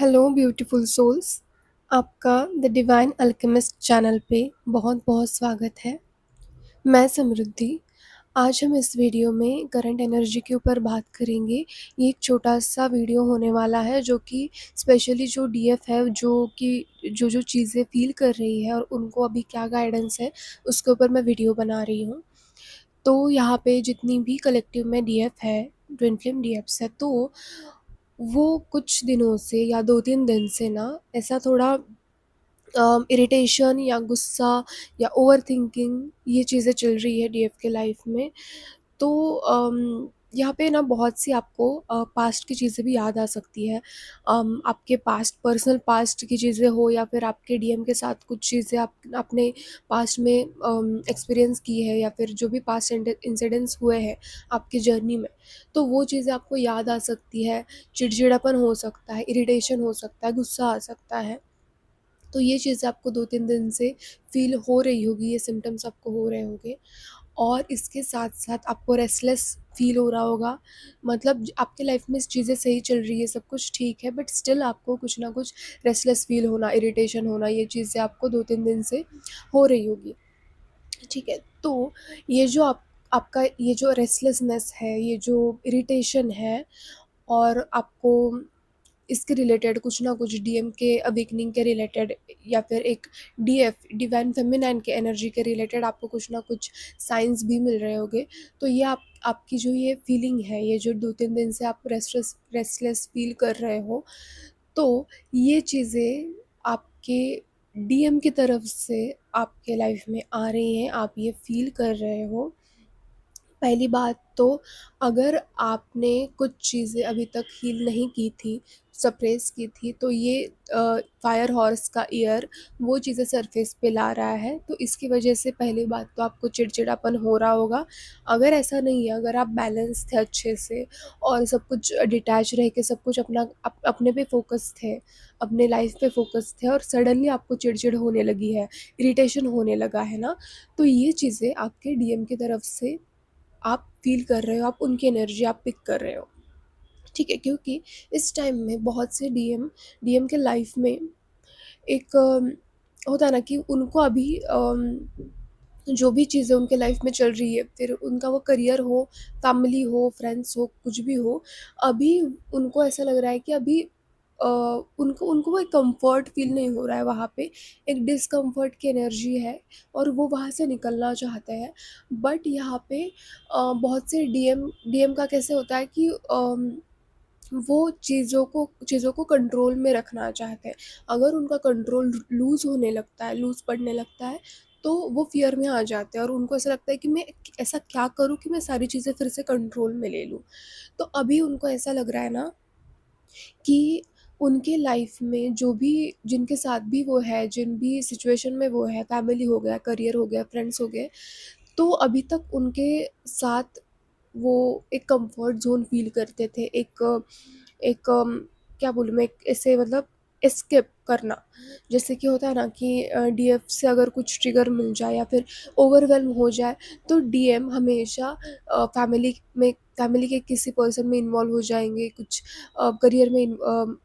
Hello beautiful souls. आपका the divine alchemist channel पे बहुत बहुत स्वागत है। मैं समृद्धि। आज हम इस वीडियो में करंट एनर्जी के ऊपर बात करेंगे। ये एक छोटा सा वीडियो होने वाला है जो कि स्पेशली जो डीएफ है, जो कि जो जो चीज़ें फील कर रही है और उनको अभी क्या गाइडेंस है, उसके ऊपर मैं वीडियो बना रही हूँ। तो यहाँ पे जितनी भी कलेक्टिव में डीएफ है, ट्विन फ्लेम डीएफ्स है, तो वो कुछ दिनों से या 2-3 दिन से ना ऐसा थोड़ा इरिटेशन या गुस्सा या ओवरथिंकिंग ये चीज़ें चल रही है डीएफ के लाइफ में। तो यहाँ पे ना बहुत सी आपको पास्ट की चीज़ें भी याद आ सकती है। आपके पास्ट, पर्सनल पास्ट की चीज़ें हो या फिर आपके डीएम के साथ कुछ चीज़ें आपने पास्ट में एक्सपीरियंस की है, या फिर जो भी पास्ट इंसिडेंट्स हुए हैं आपकी जर्नी में, तो वो चीज़ें आपको याद आ सकती है। चिड़चिड़ापन हो सकता है, इरिटेशन हो सकता है, गुस्सा आ सकता है। तो ये चीज़ें आपको 2-3 दिन से फ़ील हो रही होगी, ये सिम्पटम्स आपको हो रहे होंगे। और इसके साथ-साथ आपको रेस्टलेस फ़ील हो रहा होगा। मतलब आपके लाइफ़ में चीज़ें सही चल रही है, सब कुछ ठीक है, बट स्टिल आपको कुछ ना कुछ रेस्टलेस फ़ील होना, इरिटेशन होना, ये चीज़ें आपको 2-3 दिन से हो रही होगी। ठीक है? तो ये जो आपका ये जो रेस्टलेसनेस है, ये जो इरिटेशन है, और आपको इसके रिलेटेड कुछ ना कुछ डीएम के अवेकनिंग के रिलेटेड, या फिर एक डीएफ डिवाइन फेमिनाइन के एनर्जी के रिलेटेड आपको कुछ ना कुछ साइंस भी मिल रहे होंगे। तो ये आपकी जो ये फीलिंग है, ये जो 2-3 दिन से आप रेस्टलेस फील कर रहे हो, तो ये चीज़ें आपके डीएम की तरफ से आपके लाइफ में आ रही हैं, आप ये फील कर रहे हो। पहली बात तो, अगर आपने कुछ चीज़ें अभी तक हील नहीं की थी, सप्रेस की थी, तो ये फायर हॉर्स का ईयर वो चीज़ें सरफेस पे ला रहा है। तो इसकी वजह से पहली बात तो आपको चिड़चिड़ापन हो रहा होगा। अगर ऐसा नहीं है, अगर आप बैलेंस थे अच्छे से और सब कुछ डिटैच रह के सब कुछ अपने पे फोकस थे, अपने लाइफ पे फोकस थे, और सडनली आपको चिड़चिड़ होने लगी है, इरिटेशन होने लगा है ना, तो ये चीज़ें आपके डीएम की तरफ से आप फ़ील कर रहे हो, आप उनकी एनर्जी आप पिक कर रहे हो, ठीक है? क्योंकि इस टाइम में बहुत से डीएम के लाइफ में एक होता है ना कि उनको अभी जो भी चीज़ें उनके लाइफ में चल रही है, फिर उनका वो करियर हो, फैमिली हो, फ्रेंड्स हो, कुछ भी हो, अभी उनको ऐसा लग रहा है कि अभी उनको उनको वो एक कम्फ़र्ट फ़ील नहीं हो रहा है वहाँ पे, एक डिस्कम्फ़र्ट की एनर्जी है और वो वहाँ से निकलना चाहते हैं। बट यहाँ पे बहुत से डीएम का कैसे होता है कि वो चीज़ों को कंट्रोल में रखना चाहते हैं। अगर उनका कंट्रोल लूज़ होने लगता है, लूज़ पड़ने लगता है, तो वो फ़ियर में आ जाते हैं और उनको ऐसा लगता है कि मैं ऐसा क्या करूँ कि मैं सारी चीज़ें फिर से कंट्रोल में ले लूँ। तो अभी उनको ऐसा लग रहा है ना कि उनके लाइफ में जो भी, जिनके साथ भी वो है, जिन भी सिचुएशन में वो है, फैमिली हो गया, करियर हो गया, फ्रेंड्स हो गए, तो अभी तक उनके साथ वो एक कंफर्ट ज़ोन फ़ील करते थे। एक क्या बोलूँ मैं, एक ऐसे मतलब एस्केप करना। जैसे कि होता है ना कि डीएफ से अगर कुछ ट्रिगर मिल जाए या फिर ओवरवेल्म हो जाए, तो डीएम हमेशा फैमिली के किसी पर्सन में इन्वॉल्व हो जाएँगे, कुछ करियर में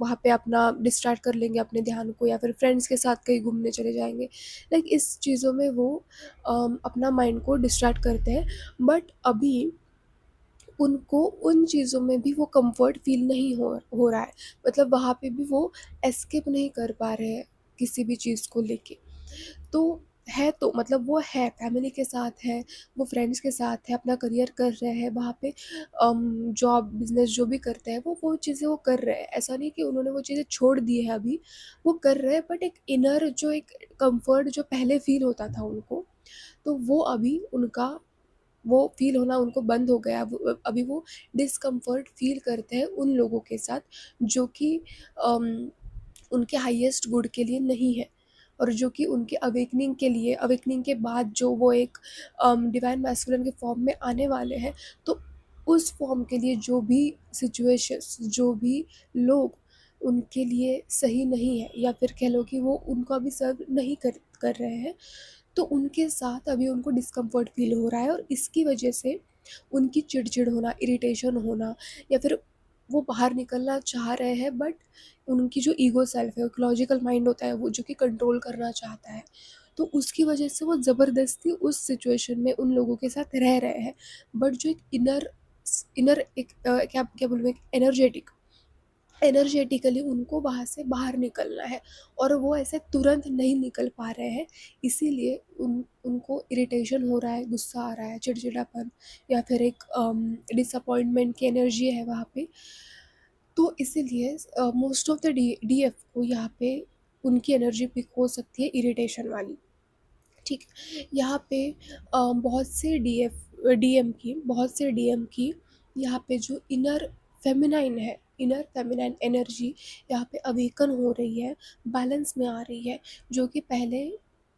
वहाँ पे अपना डिस्ट्रैक्ट कर लेंगे अपने ध्यान को, या फिर फ्रेंड्स के साथ कहीं घूमने चले जाएँगे। लाइक इस चीज़ों में वो अपना माइंड को डिस्ट्रैक्ट करते हैं। बट अभी उनको उन चीज़ों में भी वो कंफर्ट फ़ील नहीं हो रहा है। मतलब वहाँ पे भी वो एस्केप नहीं कर पा रहे हैं किसी भी चीज़ को लेके। तो है, तो मतलब वो है, फैमिली के साथ है, वो फ्रेंड्स के साथ है, अपना करियर कर रहे हैं वहाँ पे, जॉब, बिज़नेस जो भी करते हैं वो चीज़ें वो कर रहे हैं। ऐसा नहीं कि उन्होंने वो चीज़ें छोड़ दी है अभी, वो कर रहे हैं, बट एक इनर जो एक कम्फर्ट जो पहले फ़ील होता था उनको, तो वो अभी उनका वो फ़ील होना उनको बंद हो गया। वो अभी वो डिस्कम्फ़र्ट फ़ील करते हैं उन लोगों के साथ जो कि अम, उनके हाईएस्ट गुड के लिए नहीं है, और जो कि उनके अवेकनिंग के लिए, अवेकनिंग के बाद जो वो एक डिवाइन मैस्कुलिन के फॉर्म में आने वाले हैं, तो उस फॉर्म के लिए जो भी सिचुएशंस, जो भी लोग उनके लिए सही नहीं है, या फिर कह लो कि वो उनको अभी सर्व नहीं कर कर रहे हैं, तो उनके साथ अभी उनको डिस्कम्फर्ट फ़ील हो रहा है, और इसकी वजह से उनकी चिड़चिड़ होना, इरिटेशन होना, या फिर वो बाहर निकलना चाह रहे हैं, बट उनकी जो ईगो सेल्फ है, एक लॉजिकल माइंड होता है वो जो कि कंट्रोल करना चाहता है, तो उसकी वजह से वो ज़बरदस्ती उस सिचुएशन में उन लोगों के साथ रह रहे हैं। बट जो एक इनर इनर एक क्या क्या बोलूँ, एक एनर्जेटिकली उनको वहाँ से बाहर निकलना है, और वो ऐसे तुरंत नहीं निकल पा रहे हैं। इसीलिए उनको इरिटेशन हो रहा है, गुस्सा आ रहा है, चिड़चिड़ापन, या फिर एक डिसअपॉइंटमेंट की एनर्जी है वहाँ पे। तो इसीलिए मोस्ट ऑफ द डीएफ को यहाँ पे उनकी एनर्जी पिक हो सकती है इरिटेशन वाली। ठीक है, यहाँ पे बहुत से डीएम की यहाँ पे जो इनर फेमिनाइन एनर्जी यहाँ पे अवेकन हो रही है, बैलेंस में आ रही है। जो कि पहले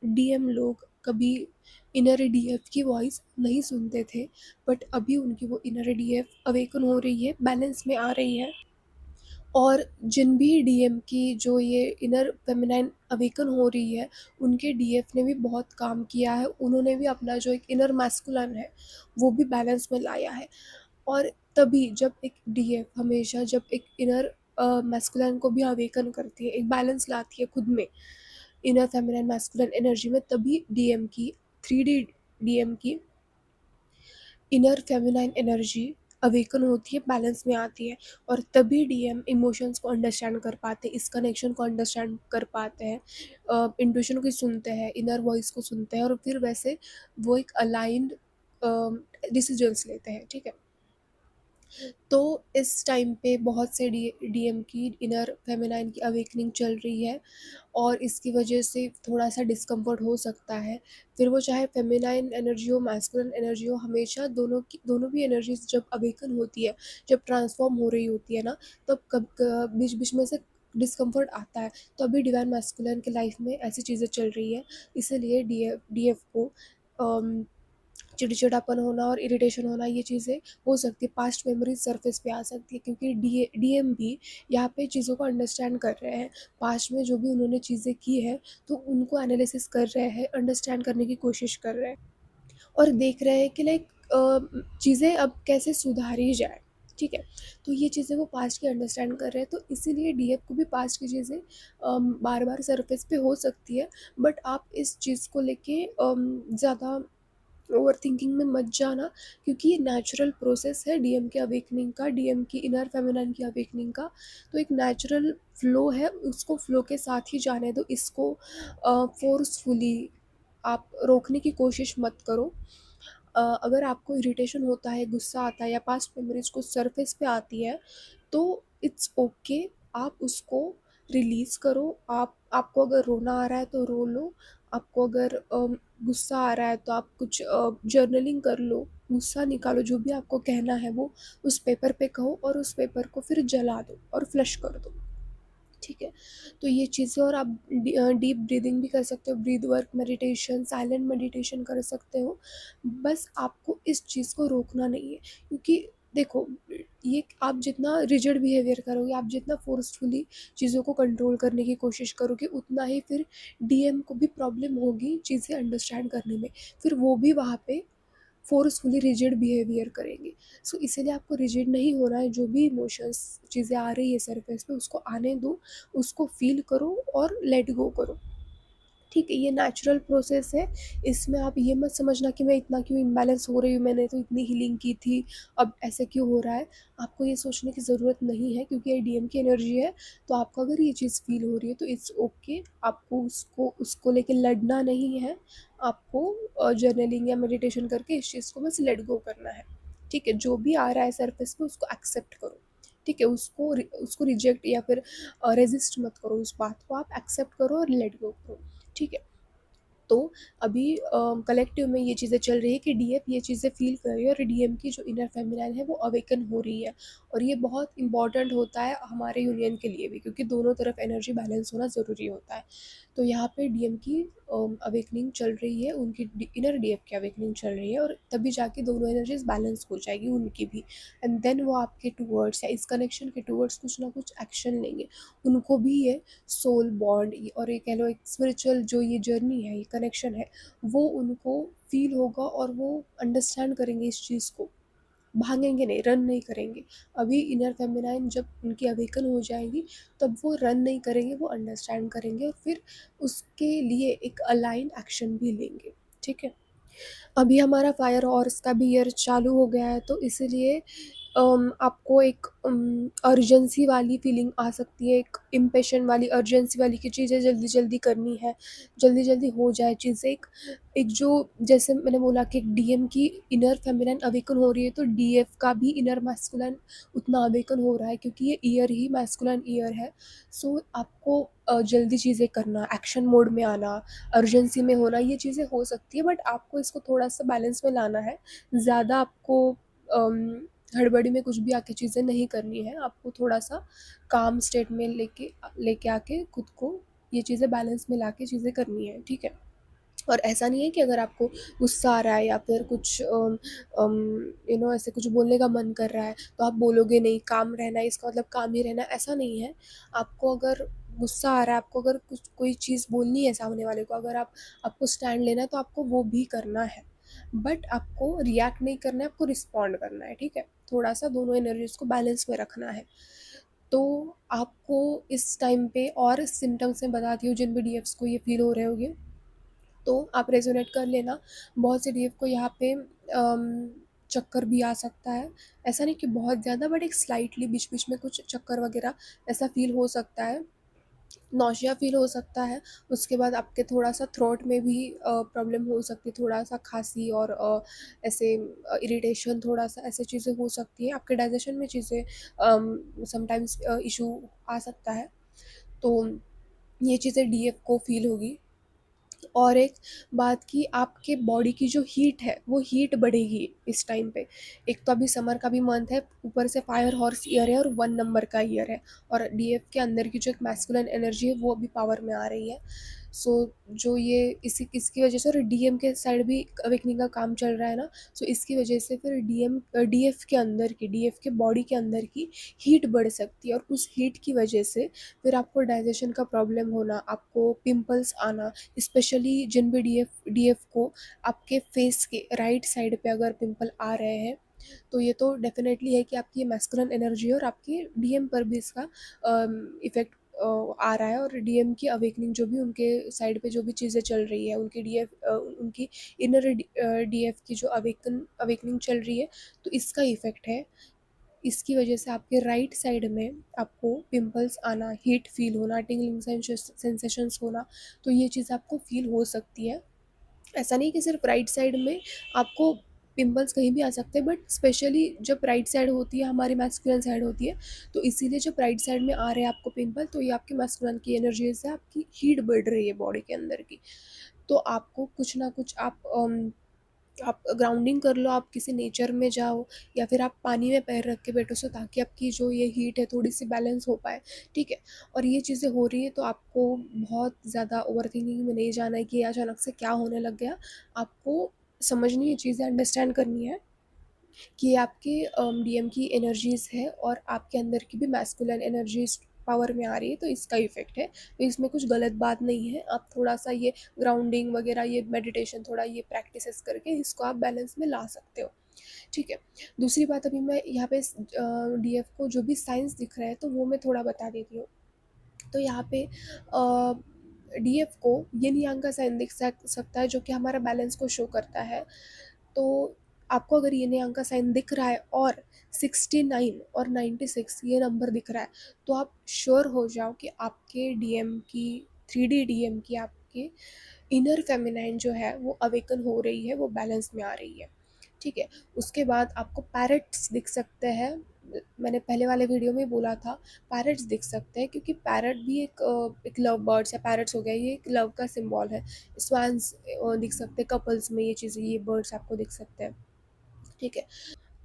डीएम लोग कभी इनर डीएफ की वॉइस नहीं सुनते थे, बट अभी उनकी वो इनर डीएफ अवेकन हो रही है, बैलेंस में आ रही है। और जिन भी डीएम की जो ये इनर फेमिनाइन अवेकन हो रही है, उनके डीएफ ने भी बहुत काम किया है, उन्होंने भी अपना जो एक इनर मैस्कुलिन है वो भी बैलेंस में लाया है। और तभी जब एक डीएफ हमेशा जब एक इनर मैस्कुलिन को भी अवेकन करती है, एक बैलेंस लाती है खुद में, इनर फेमिनाइन मैस्कुलिन एनर्जी में, तभी डीएम की 3D डीएम की इनर फेमिनाइन एनर्जी अवेकन होती है, बैलेंस में आती है। और तभी डीएम इमोशंस को अंडरस्टैंड कर पाते हैं, इस कनेक्शन को अंडरस्टैंड कर पाते हैं, इंट्यूशन को सुनते हैं, इनर वॉइस को सुनते हैं, और फिर वैसे वो एक अलाइंड डिसीजंस लेते हैं। ठीक है, तो इस टाइम पे बहुत से डीएम की इनर फेमिनाइन की अवेकनिंग चल रही है, और इसकी वजह से थोड़ा सा डिस्कम्फर्ट हो सकता है। फिर वो चाहे फेमिनाइन एनर्जी हो, मैस्कुलिन एनर्जी हो, हमेशा दोनों भी एनर्जीज जब अवेकन होती है, जब ट्रांसफॉर्म हो रही होती है ना, तब बीच बीच में से डिस्कम्फर्ट आता है। तो अभी डिवाइन मैस्कुलिन की लाइफ में ऐसी चीज़ें चल रही है, इसीलिए डीएफ को चिड़चिड़ापन होना और इरिटेशन होना, ये चीज़ें हो सकती है। पास्ट मेमोरीज सरफेस पे आ सकती है, क्योंकि डीएम भी यहाँ पे चीज़ों को अंडरस्टैंड कर रहे हैं। पास्ट में जो भी उन्होंने चीज़ें की है, तो उनको एनालिसिस कर रहे हैं, अंडरस्टैंड करने की कोशिश कर रहे हैं, और देख रहे हैं कि लाइक चीज़ें अब कैसे सुधारी जाए। ठीक है, तो ये चीज़ें वो पास्ट की अंडरस्टैंड कर रहे हैं, तो इसीलिए डीएफ को भी पास्ट की चीज़ें बार बार सरफेस पे हो सकती है। बट आप इस चीज़ को लेके ज़्यादा ओवर थिंकिंग में मत जाना, क्योंकि ये नेचुरल प्रोसेस है डीएम के अवेकनिंग का, डीएम की इनर फेमिनाइन की अवेकनिंग का। तो एक नेचुरल फ्लो है, उसको फ्लो के साथ ही जाने दो, इसको फोर्सफुली आप रोकने की कोशिश मत करो। अगर आपको इरिटेशन होता है, गुस्सा आता है, या पास्ट मेमोरीज को सरफेस पे आती है, तो इट्स ओके, आप उसको रिलीज़ करो। आपको अगर रोना आ रहा है तो रो लो, आपको अगर गुस्सा आ रहा है तो आप कुछ जर्नलिंग कर लो, गुस्सा निकालो, जो भी आपको कहना है वो उस पेपर पे कहो, और उस पेपर को फिर जला दो और फ्लश कर दो। ठीक है, तो ये चीज़ें, और आप डीप ब्रीदिंग भी कर सकते हो, breathe work, meditation, silent meditation कर सकते हो। बस आपको इस चीज़ को रोकना नहीं है, क्योंकि देखो, ये आप जितना रिजिड बिहेवियर करोगे, आप जितना फोर्सफुली चीज़ों को कंट्रोल करने की कोशिश करोगे, उतना ही फिर डीएम को भी प्रॉब्लम होगी चीज़ें अंडरस्टैंड करने में। फिर वो भी वहाँ पे फोर्सफुली रिजिड बिहेवियर करेंगे। सो इसीलिए आपको रिजिड नहीं होना है, जो भी इमोशंस चीज़ें आ रही है सरफेस पे, उसको आने दो, उसको फील करो और लेट गो करो। ठीक है, ये नेचुरल प्रोसेस है। इसमें आप ये मत समझना कि मैं इतना क्यों इम्बैलेंस हो रही हूँ, मैंने तो इतनी हीलिंग की थी, अब ऐसे क्यों हो रहा है। आपको ये सोचने की ज़रूरत नहीं है, क्योंकि ये डीएम की एनर्जी है। तो आपको अगर ये चीज़ फील हो रही है तो इट्स ओके, आपको उसको उसको लेके लड़ना नहीं है। आपको जर्नलिंग या मेडिटेशन करके इस चीज़ को बस लेट गो करना है। ठीक है, जो भी आ रहा है सरफेस पे उसको एक्सेप्ट करो। ठीक है, उसको रिजेक्ट या फिर रेजिस्ट मत करो, उस बात को आप एक्सेप्ट करो और लेट गो करो। ठीक है, तो अभी कलेक्टिव में ये चीज़ें चल रही है कि डीएफ ये चीज़ें फील कर रही है, और डीएम की जो इनर फेमिनाइन है वो अवेकन हो रही है। और ये बहुत इंपॉर्टेंट होता है हमारे यूनियन के लिए भी, क्योंकि दोनों तरफ एनर्जी बैलेंस होना ज़रूरी होता है। तो यहाँ पे डीएम की अवेकनिंग चल रही है, उनकी इनर डीएफ की अवेकनिंग चल रही है, और तभी जाके दोनों एनर्जीज बैलेंस हो जाएगी उनकी भी। एंड देन वो आपके टूवर्ड्स या इस कनेक्शन के टूवर्ड्स कुछ ना कुछ एक्शन लेंगे। उनको भी ये सोल बॉन्ड, और ये कह लो एक स्पिरिचुअल जो ये जर्नी है, ये कनेक्शन है, वो उनको फील होगा, और वो अंडरस्टैंड करेंगे इस चीज़ को। भागेंगे नहीं, रन नहीं करेंगे। अभी इनर फेमिनाइन जब उनकी अवेकन हो जाएगी, तब वो रन नहीं करेंगे, वो अंडरस्टैंड करेंगे और फिर उसके लिए एक अलाइन एक्शन भी लेंगे। ठीक है। अभी हमारा फायर हॉर्स का भी ईयर चालू हो गया है, तो इसीलिए आपको एक अर्जेंसी वाली फीलिंग आ सकती है, एक इम्पेशन वाली, अर्जेंसी वाली कि चीज़ें जल्दी जल्दी करनी है, जल्दी जल्दी हो जाए चीज़ें। एक एक जो, जैसे मैंने बोला कि एक डीएम की इनर फेमिनाइन अवेकन हो रही है, तो डीएफ का भी इनर मैस्कुलाइन उतना अवेकन हो रहा है, क्योंकि ये ईयर ही मैस्कुलाइन ईयर है। सो आपको जल्दी चीज़ें करना, एक्शन मोड में आना, अर्जेंसी में होना, ये चीज़ें हो सकती है, बट आपको इसको थोड़ा सा बैलेंस में लाना है। ज़्यादा आपको हड़बड़ी में कुछ भी आके चीज़ें नहीं करनी है, आपको थोड़ा सा काम स्टेट में लेके लेके आके खुद को ये चीज़ें बैलेंस में लाके चीज़ें करनी है। ठीक है। और ऐसा नहीं है कि अगर आपको गुस्सा आ रहा है या फिर कुछ ऐसे कुछ बोलने का मन कर रहा है, तो आप बोलोगे नहीं, काम रहना है, इसका मतलब काम ही रहना है, ऐसा नहीं है। आपको अगर गुस्सा आ रहा है, आपको अगर कुछ कोई चीज़ बोलनी है सामने वाले को, अगर आपको स्टैंड लेना है, तो आपको वो भी करना है। बट आपको रिएक्ट नहीं करना है, आपको रिस्पॉन्ड करना है। ठीक है। थोड़ा सा दोनों एनर्जीज को बैलेंस में रखना है। तो आपको इस टाइम पे और सिम्टम्स में बताती हूँ, जिन भी डीएफ्स को ये फील हो रहे होंगे, तो आप रेजोनेट कर लेना। बहुत से डीएफ को यहाँ पे चक्कर भी आ सकता है। ऐसा नहीं कि बहुत ज़्यादा, बट एक स्लाइटली बीच बीच में कुछ चक्कर वगैरह ऐसा फील हो सकता है, नौशिया फील हो सकता है। उसके बाद आपके थोड़ा सा थ्रोट में भी प्रॉब्लम हो सकती है, थोड़ा सा खांसी और ऐसे इरिटेशन, थोड़ा सा ऐसे चीज़ें हो सकती हैं। आपके डाइजेशन में चीज़ें समटाइम्स इशू आ सकता है। तो ये चीज़ें डीएफ को फील होगी। और एक बात की, आपके बॉडी की जो हीट है, वो हीट बढ़ेगी इस टाइम पे। एक तो अभी समर का भी मंथ है, ऊपर से फायर हॉर्स ईयर है और 1 नंबर का ईयर है, और डीएफ के अंदर की जो एक मैस्कुलिन एनर्जी है, वो अभी पावर में आ रही है। सो जो ये इसी इसकी वजह से, और डीएम के साइड भी अवेकनिंग का काम चल रहा है ना, सो इसकी वजह से फिर डीएफ के अंदर की, डीएफ के बॉडी के अंदर की हीट बढ़ सकती है, और उस हीट की वजह से फिर आपको डाइजेशन का प्रॉब्लम होना, आपको पिंपल्स आना। स्पेशली जिन भी डीएफ को आपके फेस के राइट साइड पे अगर पिंपल आ रहे हैं, तो ये तो डेफिनेटली है कि आपकी मैस्कुलिन एनर्जी और आपकी डीएम पर भी इसका इफेक्ट आ रहा है। और डीएम की अवेकनिंग, जो भी उनके साइड पे जो भी चीज़ें चल रही है, उनकी उनकी इनर डीएफ की जो अवेकनिंग चल रही है, तो इसका इफेक्ट है। इसकी वजह से आपके राइट साइड में आपको पिंपल्स आना, हीट फील होना, टिंगलिंग सेंसेशंस होना, तो ये चीज़ आपको फील हो सकती है। ऐसा नहीं कि सिर्फ राइट साइड में आपको पिंपल्स कहीं भी आ सकते हैं, बट स्पेशली जब राइट साइड होती है, हमारी मैस्कुलिन साइड होती है, तो इसीलिए जब राइट साइड में आ रहे हैं आपको पिंपल, तो ये आपके मैस्कुलिन की एनर्जी से आपकी हीट बढ़ रही है बॉडी के अंदर की। तो आपको कुछ ना कुछ आप ग्राउंडिंग कर लो, आप किसी नेचर में जाओ, या फिर आप पानी में पैर रख के बैठो, सो ताकि आपकी जो ये हीट है थोड़ी सी बैलेंस हो पाए। ठीक है। और ये चीज़ें हो रही है, तो आपको बहुत ज़्यादा ओवर थिंकिंग में नहीं जाना है कि अचानक से क्या होने लग गया। आपको समझनी है चीज़ें, अंडरस्टैंड करनी है कि ये आपके डीएम की एनर्जीज़ है, और आपके अंदर की भी मैस्कुलिन एनर्जीज पावर में आ रही है, तो इसका इफेक्ट है। तो इसमें कुछ गलत बात नहीं है। आप थोड़ा सा ये ग्राउंडिंग वगैरह, ये मेडिटेशन, थोड़ा ये प्रैक्टिसेस करके इसको आप बैलेंस में ला सकते हो। ठीक है। दूसरी बात, अभी मैं यहाँ पे डीएफ को जो भी साइंस दिख रहा है, तो वो मैं थोड़ा बता देती हूँ। तो यहाँ पे डीएफ को यिन यांग का साइन दिख सकता है, जो कि हमारा बैलेंस को शो करता है। तो आपको अगर यिन यांग का साइन दिख रहा है और 69 और 96 ये नंबर दिख रहा है, तो आप श्योर हो जाओ कि आपके डीएम की, 3D डीएम की, आपके इनर फेमिनाइन जो है वो अवेकन हो रही है, वो बैलेंस में आ रही है। ठीक है। उसके बाद आपको पैरट्स दिख सकते हैं। मैंने पहले वाले वीडियो में बोला था, पैरट्स दिख सकते हैं, क्योंकि पैरट भी एक लव बर्ड्स है। पैरट्स हो गया, ये एक लव का सिंबल है। स्वान्स दिख सकते हैं कपल्स में, ये चीज़ें, ये बर्ड्स आपको दिख सकते हैं। ठीक है।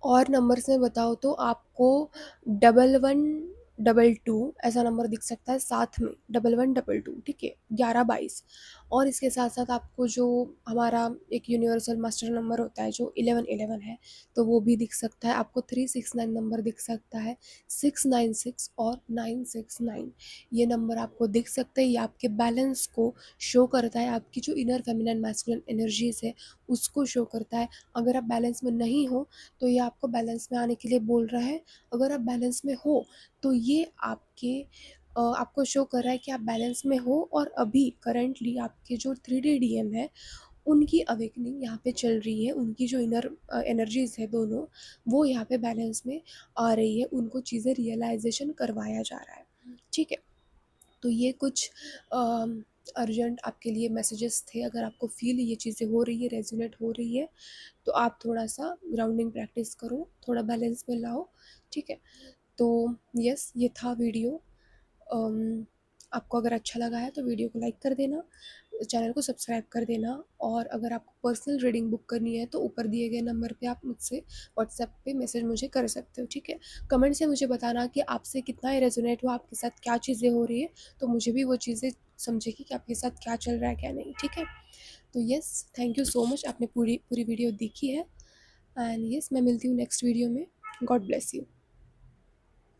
और नंबर्स में बताओ तो आपको 1112 ऐसा नंबर दिख सकता है, साथ में 1122। ठीक है। 1122। और इसके साथ-साथ आपको जो हमारा एक यूनिवर्सल मास्टर नंबर होता है जो 1111 है, तो वो भी दिख सकता है। आपको 369 नंबर दिख सकता है, 696 और 969 ये नंबर आपको दिख सकते हैं। ये आपके बैलेंस को शो करता है, आपकी जो इनर फेमिनिन मैस्कुलिन एनर्जीज़ है उसको शो करता है। अगर आप बैलेंस में नहीं हो तो ये आपको बैलेंस में आने के लिए बोल रहा है, अगर आप बैलेंस में हो तो ये आपको शो कर रहा है कि आप बैलेंस में हो और अभी करंटली आपके जो 3D डीएम है उनकी अवेकनिंग यहाँ पे चल रही है। उनकी जो इनर एनर्जीज़ है दोनों, वो यहाँ पे बैलेंस में आ रही है, उनको चीज़ें रियलाइजेशन करवाया जा रहा है, ठीक है। तो ये कुछ अर्जेंट आपके लिए मैसेजेस थे। अगर आपको फील ये चीज़ें हो रही है, रेजोनेट हो रही है, तो आप थोड़ा सा ग्राउंडिंग प्रैक्टिस करो, थोड़ा बैलेंस में लाओ, ठीक है। तो यस, ये था वीडियो। अम, आपको अगर अच्छा लगा है तो वीडियो को लाइक कर देना, चैनल को सब्सक्राइब कर देना, और अगर आपको पर्सनल रीडिंग बुक करनी है तो ऊपर दिए गए नंबर पे आप मुझसे व्हाट्सएप पे मैसेज मुझे कर सकते हो, ठीक है। कमेंट से मुझे बताना कि आपसे कितना ही रेजोनेट हुआ, आपके साथ क्या चीज़ें हो रही है, तो मुझे भी वो चीज़ें समझेगी कि आपके साथ क्या चल रहा है क्या नहीं, ठीक है। तो yes, thank you so much, आपने पूरी पूरी वीडियो देखी है। एंड यस, मैं मिलती हूँ नेक्स्ट वीडियो में। God bless you.